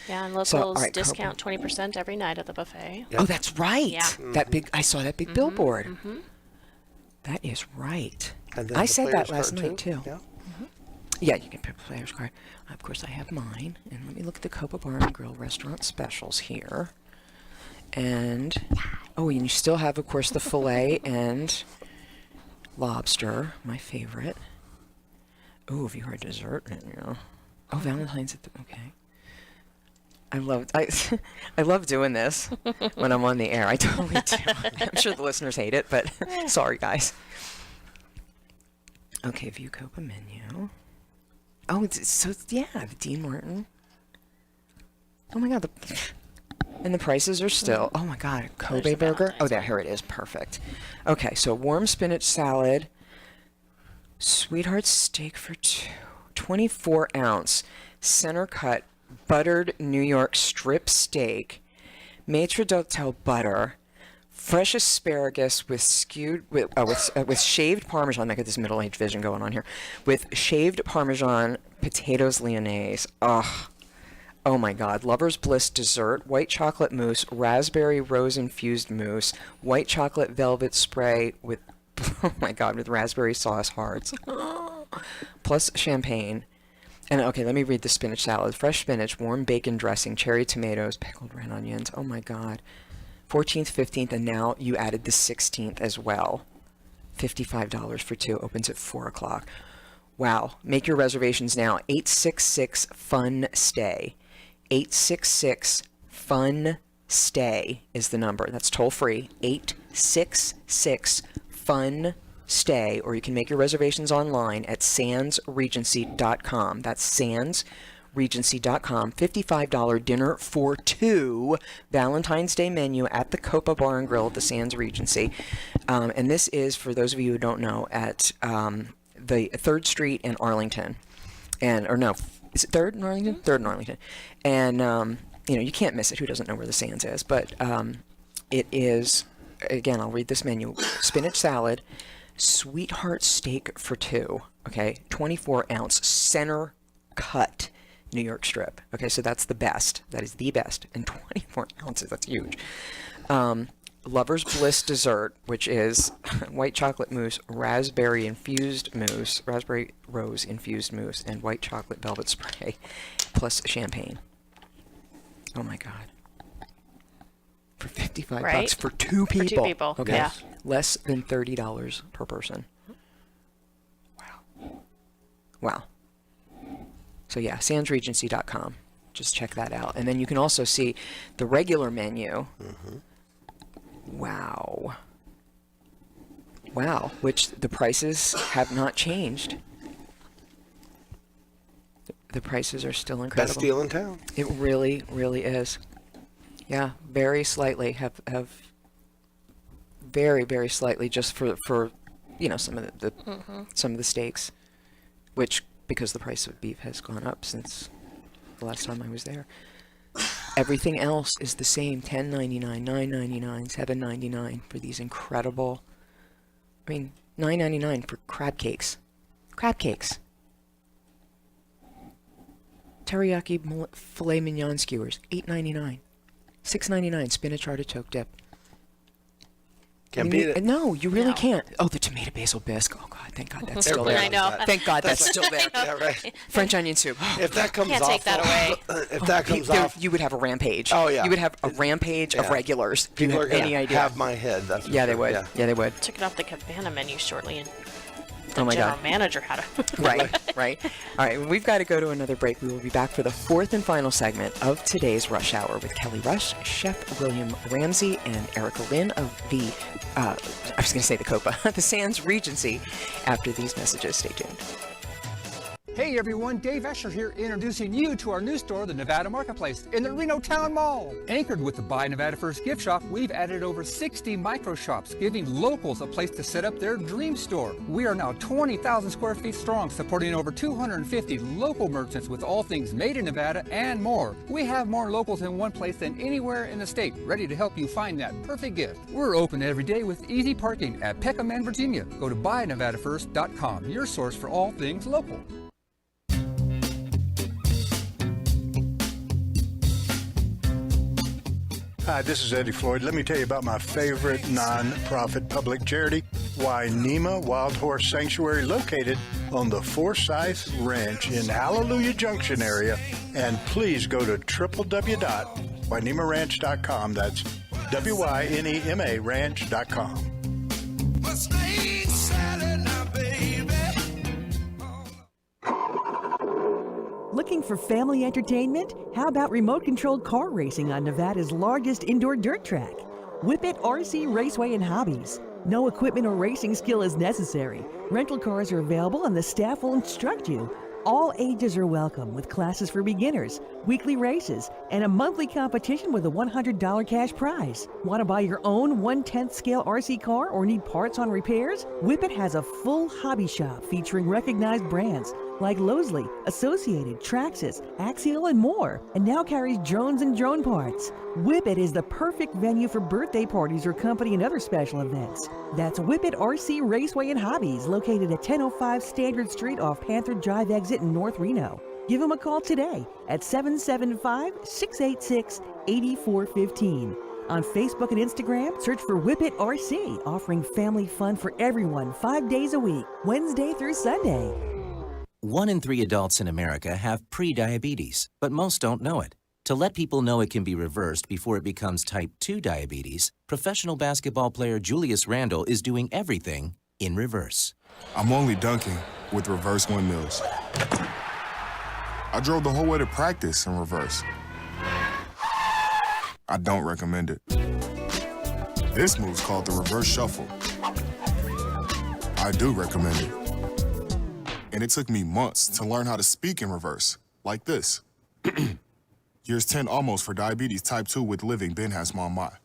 Yeah, and locals So, all right, discount 20% every night at the buffet. Oh, that's right. Yeah. That big. I saw that big billboard. That is right. I said that last night too. Yeah. Yeah, you can pick a player's card. Of course, I have mine. And let me look at the Copa Bar and Grill restaurant specials here. And and you still have, of course, the filet and lobster, my favorite. Oh, if you heard dessert menu. Oh, Valentine's at the okay. I love doing this when I'm on the air. I totally do. I'm sure the listeners hate it, but sorry, guys. Okay, view Copa menu. Oh, the Dean Martin. Oh my God, and the prices are still. Oh my God, Kobe burger. Oh, here it is. Perfect. Okay, so warm spinach salad, sweetheart steak for 2, 24-ounce center cut buttered New York strip steak, maitre d'hotel butter, fresh asparagus with with shaved Parmesan. I got this middle-aged vision going on here. With shaved Parmesan, potatoes lyonnaise. Oh my God. Lover's Bliss dessert, white chocolate mousse, raspberry rose infused mousse, white chocolate velvet spray with, oh my God, with raspberry sauce hearts, plus champagne. And okay, let me read the spinach salad. Fresh spinach, warm bacon dressing, cherry tomatoes, pickled red onions. Oh my God. 14th, 15th, and now you added the 16th as well. $55 for 2. Opens at 4 o'clock. Wow. Make your reservations now. 866-FUN-STAY. 866-FUN-STAY is the number. That's toll free. 866-FUN-STAY. Or you can make your reservations online at sandsregency.com. That's Regency.com, $55 dinner for two Valentine's Day menu at the Copa Bar and Grill at the Sands Regency. And this is, for those of you who don't know, at the 3rd Street in Arlington. Or no, is it 3rd in Arlington? 3rd in Arlington. And, you can't miss it. Who doesn't know where the Sands is? But it is, again, I'll read this menu. Spinach salad, sweetheart steak for two, okay? 24-ounce center cut New York strip. Okay, so that's the best. That is the best. And 24 ounces, that's huge. Lover's Bliss dessert, which is white chocolate mousse, raspberry rose infused mousse, and white chocolate velvet spray, plus champagne. Oh my God. For $55 for two people. For two people, okay. yeah. Less than $30 per person. Wow. So yeah, sandsregency.com. Just check that out. And then you can also see the regular menu. Wow. Wow. Which the prices have not changed. The prices are still incredible. Best deal in town. It really, really is. Yeah, very slightly have very, very slightly just for some of the some of the steaks, which because the price of beef has gone up since the last time I was there. Everything else is the same: $10.99, $9.99, $7.99 for these incredible. I mean, $9.99 for crab cakes. Crab cakes. Teriyaki filet mignon skewers, $8.99. $6.99 spinach artichoke dip. Can't beat it. No, you really can't. Oh, the tomato basil bisque. Oh God, thank God that's still there. I know. Thank God that's still there. Yeah, right. French onion soup. If that comes Can't off, take that away. If that comes off, you would have a rampage. Oh yeah. You would have a rampage of regulars. If People you are have gonna any idea. have my head. That's for Yeah, they sure. would. Yeah, they would. Took it off the Cabana menu shortly, and Oh my general God. manager had it. Right. All right, we've got to go to another break. We will be back for the fourth and final segment of today's Rush Hour with Kelly Rush, Chef William Ramsey, and Erica Lynn of the, I was going to say the Copa, the Sands Regency, after these messages. Stay tuned. Hey everyone, Dave Escher here, introducing you to our new store, the Nevada Marketplace, in the Reno Town Mall. Anchored with the Buy Nevada First gift shop, we've added over 60 micro shops, giving locals a place to set up their dream store. We are now 20,000 square feet strong, supporting over 250 local merchants with all things made in Nevada and more. We have more locals in one place than anywhere in the state, ready to help you find that perfect gift. We're open every day with easy parking at Peckham and Virginia. Go to buynevadafirst.com, your source for all things local. Hi, this is Eddie Floyd. Let me tell you about my favorite non-profit public charity, Wainema Wild Horse Sanctuary, located on the Forsyth Ranch in Hallelujah Junction area. And please go to www.wainemaranch.com. That's WYNEMA ranch.com. Looking for family entertainment? How about remote-controlled car racing on Nevada's largest indoor dirt track? Whippet RC Raceway and Hobbies. No equipment or racing skill is necessary. Rental cars are available and the staff will instruct you. All ages are welcome with classes for beginners, weekly races, and a monthly competition with a $100 cash prize. Want to buy your own 1/10 scale RC car or need parts on repairs? Whippet has a full hobby shop featuring recognized brands like Lowesley, Associated, Traxxas, Axial, and more, and now carries drones and drone parts. Whippet is the perfect venue for birthday parties or company and other special events. That's Whippet RC Raceway and Hobbies, located at 1005 Standard Street off Panther Drive exit in North Reno. Give them a call today at 775-686-8415. On Facebook and Instagram, search for Whippet RC, offering family fun for everyone 5 days a week, Wednesday through Sunday. 1 in 3 adults in America have prediabetes, but most don't know it. To let people know it can be reversed before it becomes type 2 diabetes, professional basketball player Julius Randle is doing everything in reverse. I'm only dunking with reverse windmills. I drove the whole way to practice in reverse. I don't recommend it. This move's called the reverse shuffle. I do recommend it. And it took me months to learn how to speak in reverse, like this. Years 10 almost for diabetes type 2 with living Ben has mama.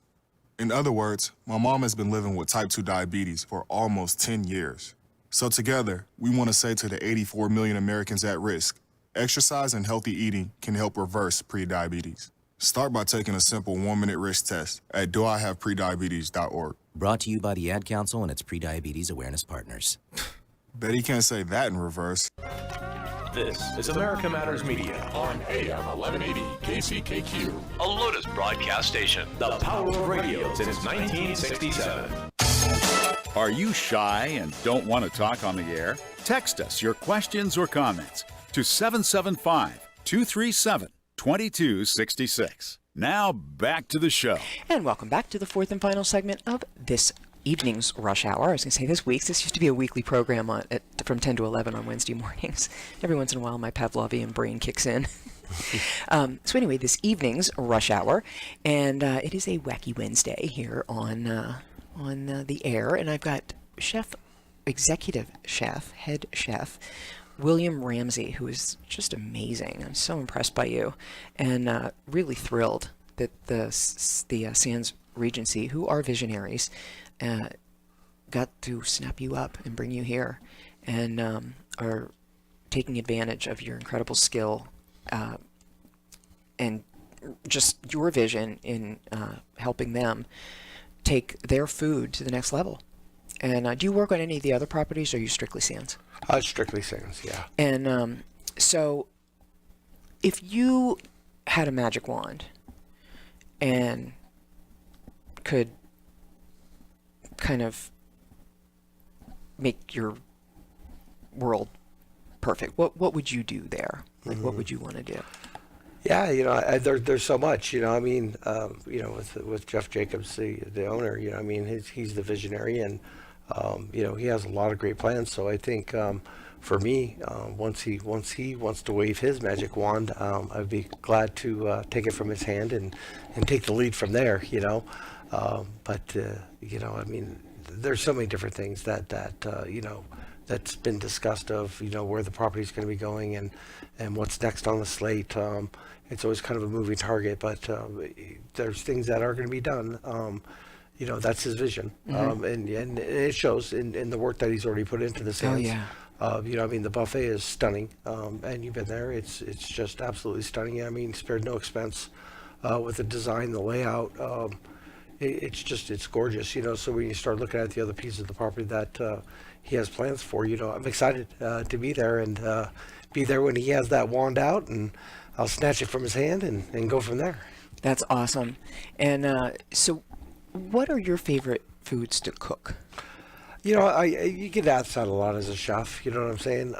In other words, my mom has been living with type 2 diabetes for almost 10 years. So together, we want to say to the 84 million Americans at risk, exercise and healthy eating can help reverse prediabetes. Start by taking a simple 1-minute risk test at doihaveprediabetes.org. Brought to you by the Ad Council and its Prediabetes Awareness Partners. Bet he can't say that in reverse. This is America Matters Media on AM 1180 KCKQ, a Lotus broadcast station. The power of radio since 1967. Are you shy and don't want to talk on the air? Text us your questions or comments to 775-237-2266. Now back to the show. And welcome back to the fourth and final segment of this evening's Rush Hour. I was going to say this week's. This used to be a weekly program from 10 to 11 on Wednesday mornings. Every once in a while, my Pavlovian brain kicks in. So anyway, this evening's Rush Hour, and it is a wacky Wednesday here on the air, and I've got executive chef, head chef, William Ramsey, who is just amazing. I'm so impressed by you, and really thrilled that the Sands Regency, who are visionaries, got to snap you up and bring you here, and are taking advantage of your incredible skill and just your vision in helping them take their food to the next level. And do you work on any of the other properties, or are you strictly Sands? Strictly Sands, yeah. And so if you had a magic wand and could kind of make your world perfect, what would you do there? Like, what would you want to do? Yeah, there's so much, I mean, with Jeff Jacobs, the owner, I mean, he's the visionary, and, he has a lot of great plans. So I think, for me, once he wants to wave his magic wand, I'd be glad to take it from his hand and take the lead from there, But I mean, there's so many different things that's been discussed of, where the property's going to be going and what's next on the slate. It's always kind of a moving target, but there's things that are going to be done. That's his vision, and it shows in the work that he's already put into the Sands. I mean, the buffet is stunning, and you've been there. It's just absolutely stunning. I mean, spared no expense with the design, the layout. It's gorgeous, So when you start looking at the other pieces of the property that he has plans for, I'm excited to be there and be there when he has that wand out, and I'll snatch it from his hand and go from there. That's awesome. And so what are your favorite foods to cook? You get asked that a lot as a chef, you know what I'm saying?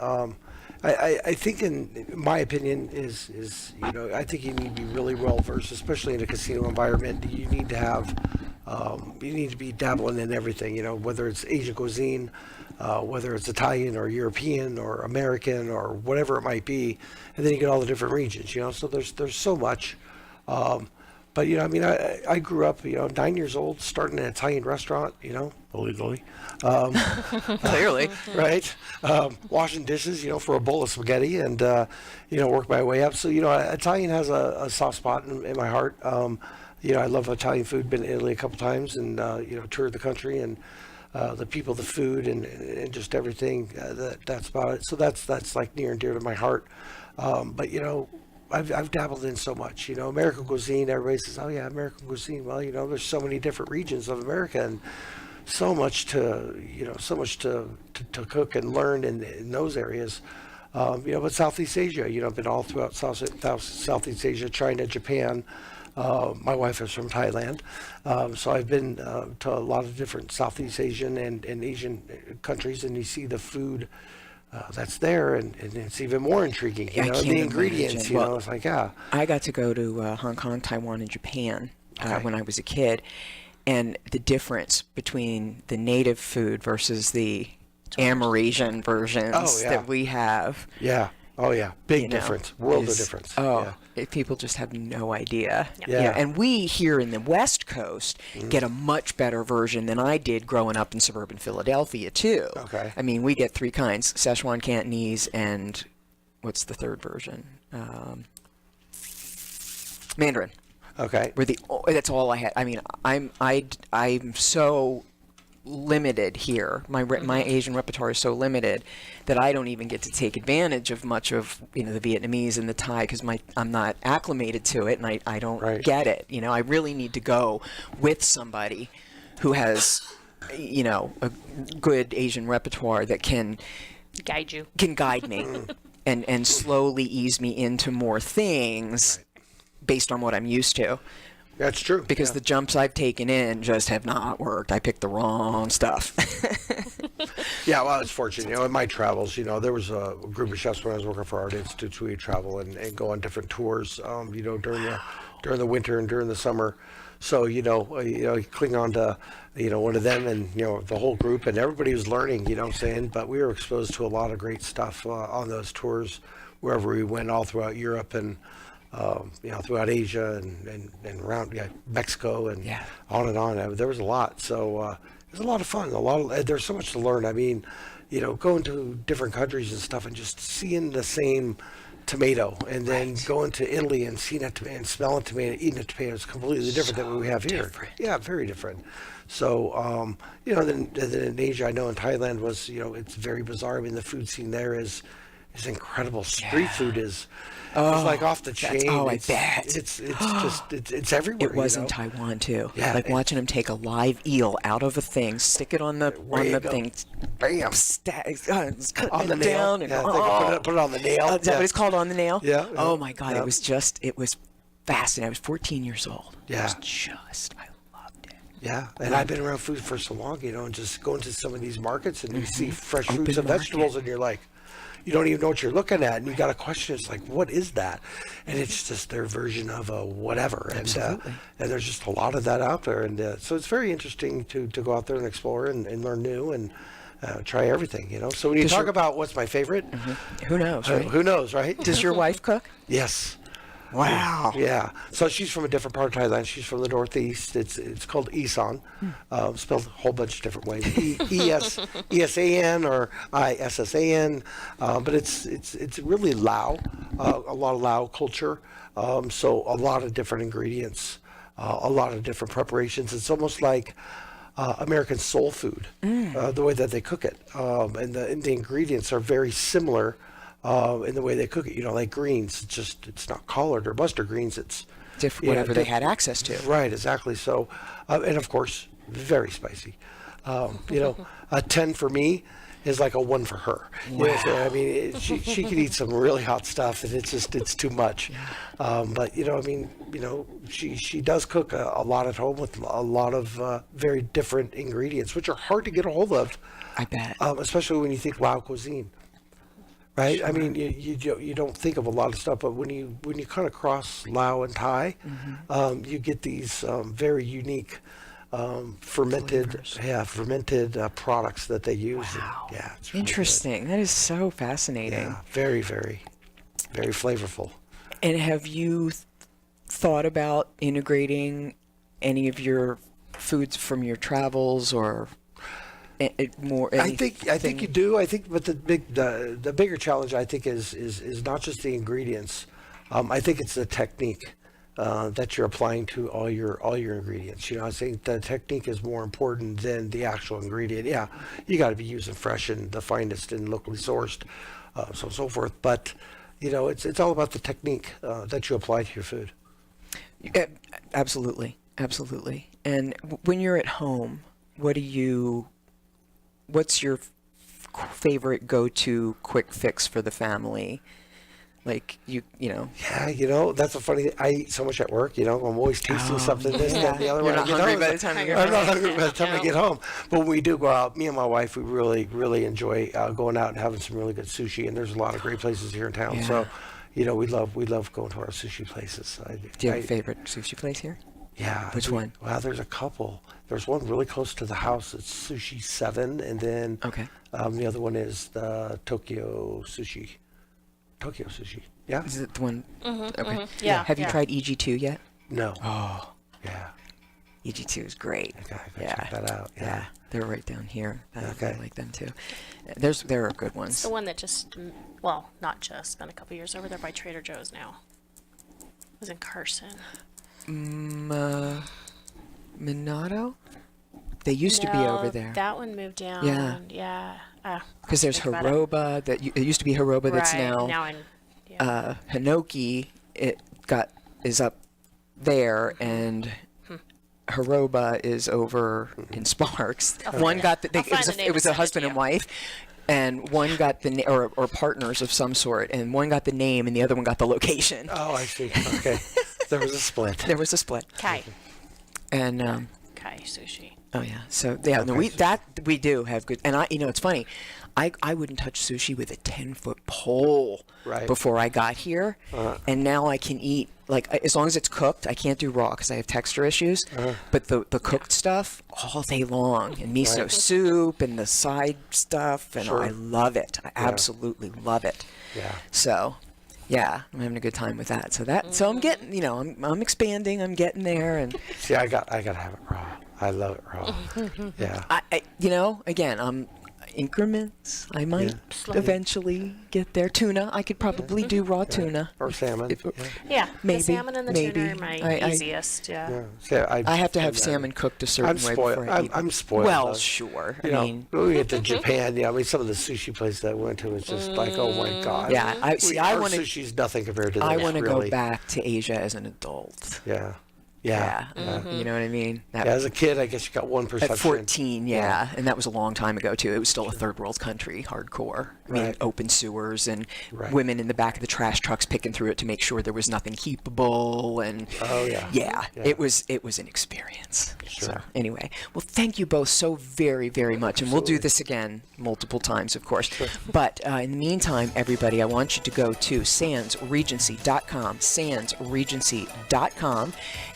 I think, in my opinion, is I think you need to be really well versed, especially in a casino environment. You need to have, you need to be dabbling in everything. Whether it's Asian cuisine, whether it's Italian or European or American or whatever it might be, and then you get all the different regions. So there's so much. But I mean, I grew up, 9 years old, starting an Italian restaurant, illegally. Clearly. Right. Washing dishes, for a bowl of spaghetti, and work my way up. So Italian has a soft spot in my heart. I love Italian food. Been to Italy a couple times, and toured the country, and the people, the food, and just everything that's about it. So that's like near and dear to my heart. But I've dabbled in so much, American cuisine. Everybody says, "Oh yeah, American cuisine." Well, there's so many different regions of America, and so much to cook and learn in those areas. But Southeast Asia, I've been all throughout Southeast Asia, China, Japan. My wife is from Thailand, so I've been to a lot of different Southeast Asian and Asian countries, and you see the food that's there, and it's even more intriguing. The ingredients. Well, it's like, yeah. I got to go to Hong Kong, Taiwan, and Japan when I was a kid, and the difference between the native food versus the Amerasian versions that we have. Yeah. Oh yeah, big difference, world of difference. People just have no idea. Yeah. And we here in the West Coast get a much better version than I did growing up in suburban Philadelphia too. Okay. I mean, we get three kinds: Szechuan, Cantonese, and what's the third version? Mandarin. Okay. That's all I had. I mean, I'm so limited here. My Asian repertoire is so limited that I don't even get to take advantage of much of the Vietnamese and the Thai because I'm not acclimated to it and I don't get it. I really need to go with somebody who has a good Asian repertoire that can guide me and slowly ease me into more things based on what I'm used to. That's true. Because the jumps I've taken in just have not worked. I picked the wrong stuff. Yeah, well, I was fortunate. In my travels, there was a group of chefs when I was working for Art Institute. We would travel and go on different tours, during the winter and during the summer. So, you cling on to, one of them and, the whole group, and everybody was learning, what I'm saying? But we were exposed to a lot of great stuff on those tours wherever we went, all throughout Europe and, throughout Asia and around Mexico and on and on. There was a lot. So it was a lot of fun. There's so much to learn. I mean, going to different countries and stuff and just seeing the same tomato and then going to Italy and seeing it and smelling tomato, eating a tomato is completely different than what we have here. Yeah, very different. So, then in Asia, I know in Thailand was, it's very bizarre. I mean, the food scene there is incredible. Street food is like off the chain. I bet. It's just it's everywhere. It was in Taiwan too. Yeah, like watching them take a live eel out of a thing, stick it on the thing, bam, on the nail. Put it on the nail. Is that what it's called, on the nail? Yeah. Oh my God, it was fascinating. I was 14 years old. Yeah. I loved it. Yeah, and I've been around food for so long, and just going to some of these markets and you see fresh fruits and vegetables, and you're like, you don't even know what you're looking at, and you got a question. It's like, what is that? And it's just their version of a whatever. And there's just a lot of that out there. And so it's very interesting to go out there and explore and learn new and try everything, So when you talk about what's my favorite, who knows, right? Who knows, right? Does your wife cook? Yes. Wow. Yeah. So she's from a different part of Thailand. She's from the northeast. It's called Isan, spelled a whole bunch of different ways. ESAN or ISSAN, but it's really Lao, a lot of Lao culture. So a lot of different ingredients, a lot of different preparations. It's almost like American soul food, the way that they cook it, and the ingredients are very similar. In the way they cook it, like greens, it's not collard or mustard greens. It's different, whatever they had access to. Right, exactly. So, and of course, very spicy. A 10 for me is like a 1 for her. Wow. I mean, she can eat some really hot stuff, and it's too much. But she does cook a lot at home with a lot of very different ingredients, which are hard to get a hold of. I bet. Especially when you think Lao cuisine. Right, sure. I mean, you don't think of a lot of stuff, but when you kind of cross Lao and Thai, you get these very unique fermented products that they use. Wow. And, it's really interesting. Good. That is so fascinating. Yeah, very, very, very flavorful. And have you thought about integrating any of your foods from your travels or? More. I think you do. I think, but the bigger challenge I think is not just the ingredients. I think it's the technique that you're applying to all your ingredients. I think the technique is more important than the actual ingredient. Yeah, you got to be using fresh and the finest and locally sourced, so forth. But it's all about the technique that you apply to your food. Yeah, absolutely. And when you're at home, what's your favorite go-to quick fix for the family? Like Yeah, that's a funny thing. I eat so much at work, I'm always tasting something, this, that, the other You're one. not hungry by the time you get home. I'm not hungry by the time I get home. But when we do go out, me and my wife, we really, really enjoy going out and having some really good sushi. And there's a lot of great places here in town. Yeah. So, we love going to our sushi places. Do you have a favorite sushi place here? Yeah. Which one? Well, there's a couple. There's one really close to the house. It's Sushi 7, and then the other one is the Tokyo Sushi. Yeah. Is it the one? Mm-hmm, okay. Mm-hmm. Yeah. Have you tried EG2 yet? No. Oh. Yeah. EG2 is great. Okay, check that out. Yeah. They're right down here. I like them too. There are good ones. It's the one that just, well, not just, been a couple years over there by Trader Joe's now. It was in Carson. Minato? They used to be over there. That one moved down. Yeah. Because there's Hiroba. It used to be Hiroba. That's now in Hinoki. Is up there, and Hiroba is over in Sparks. One got it was a husband and wife, and one got the or partners of some sort, and one got the name, and the other one got the location. Oh, I see. Okay, there was a split. Kai. And Kai sushi. Oh yeah. So yeah, okay. We do have good, and it's funny. I wouldn't touch sushi with a 10-foot pole before I got here, and now I can eat as long as it's cooked. I can't do raw because I have texture issues, but the cooked stuff all day long, and miso soup and the side stuff, and I love it. I absolutely love it. Yeah. So, yeah, I'm having a good time with that. So I'm getting, I'm expanding. I'm getting there, and see, I gotta have it raw. I love it raw. Yeah. Again, increments. I might eventually get there. Tuna, I could probably do raw tuna. Or salmon. Maybe. The salmon and the tuna are my easiest. I have to have salmon cooked a certain way before I eat it. I'm spoiled. Well, sure. I mean, when we get to Japan, some of the sushi places I went to was just like, oh my god. Yeah, our sushi's nothing compared to this. I want to go back to Asia as an adult. Yeah. You know what I mean? As a kid, I guess you got one perception. At 14, and that was a long time ago too. It was still a third world country, hardcore. I mean, open sewers and women in the back of the trash trucks picking through it to make sure there was nothing keepable. And it was an experience. Sure. So anyway, well, thank you both so very, very much, and we'll do this again multiple times, of course. Sure. But in the meantime, everybody, I want you to go to sandsregency.com, sandsregency.com.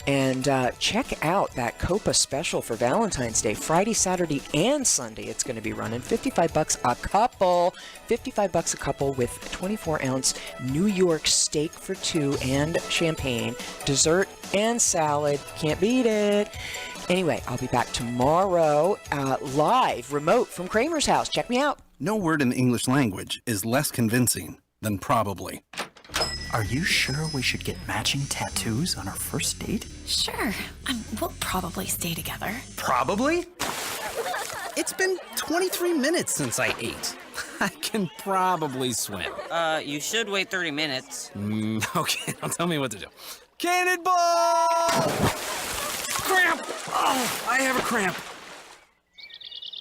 And check out that Copa special for Valentine's Day, Friday, Saturday, and Sunday. It's going to be running $55 a couple. $55 a couple with 24-ounce New York steak for two and champagne, dessert and salad. Can't beat it. Anyway, I'll be back tomorrow live, remote from Kramer's house. Check me out. No word in the English language is less convincing than probably. Are you sure we should get matching tattoos on our first date? Sure. We'll probably stay together. Probably? It's been 23 minutes since I ate. I can probably swim. You should wait 30 minutes. Okay, now tell me what to do. Cannonball! Cramp! Oh, I have a cramp.